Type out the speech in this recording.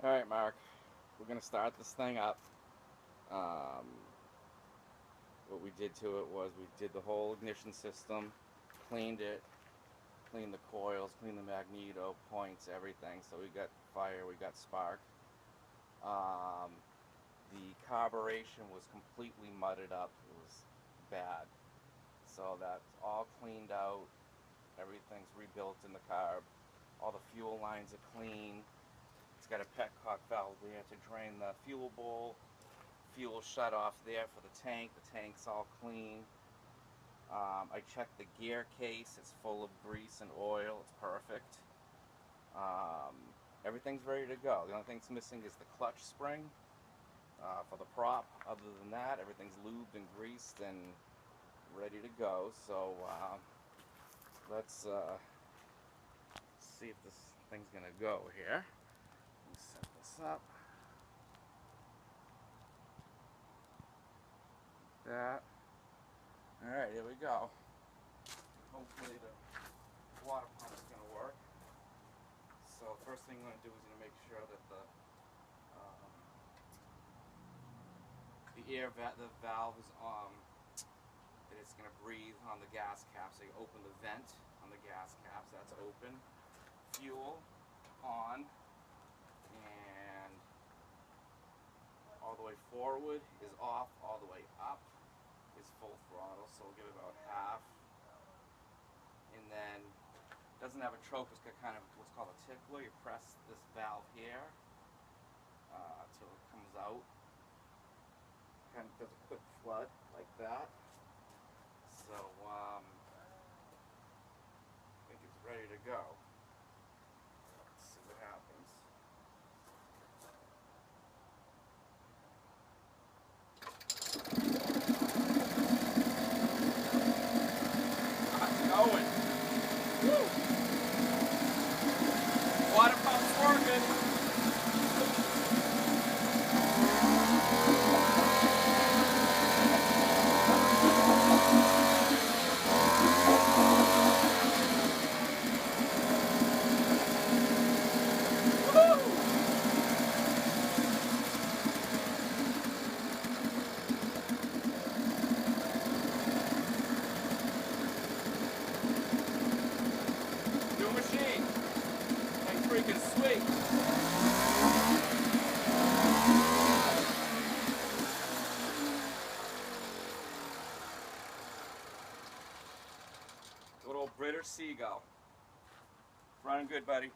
Alright, Mark, we're going to start this thing up. Um, what we did to it was we did the whole ignition system, cleaned it, cleaned the coils, cleaned the magneto, points, everything. So we got fire, we got spark. The carburation was completely mudded up. It was bad. So that's all cleaned out. Everything's rebuilt in the carb. All the fuel lines are clean. It's got a petcock valve there to drain the fuel bowl. Fuel shut off there for the tank. The tank's all clean. I checked the gear case. It's full of grease and oil. It's perfect. Everything's ready to go. The only thing that's missing is the clutch spring for the prop. Other than that, everything's lubed and greased and ready to go. So let's see if this thing's gonna go here. Let me set this up. That. Alright, here we go. Hopefully the water pump is going to work. So first thing I'm going to do is going to make sure that the valve is that it's going to breathe on the gas cap. So you open the vent on the gas caps, that's open. Fuel on, and all the way forward is off, all the way up is full throttle, so we'll give it about half. And then it doesn't have a choke, it's got kind of what's called a tickler. You press this valve here till it comes out. Kind of does a quick flood like that. So I think it's ready to go. Let's see what happens. Going. Woo. Water pump's working. New machine. Thing's freaking sweet. Good old British Seagull. Running good, buddy.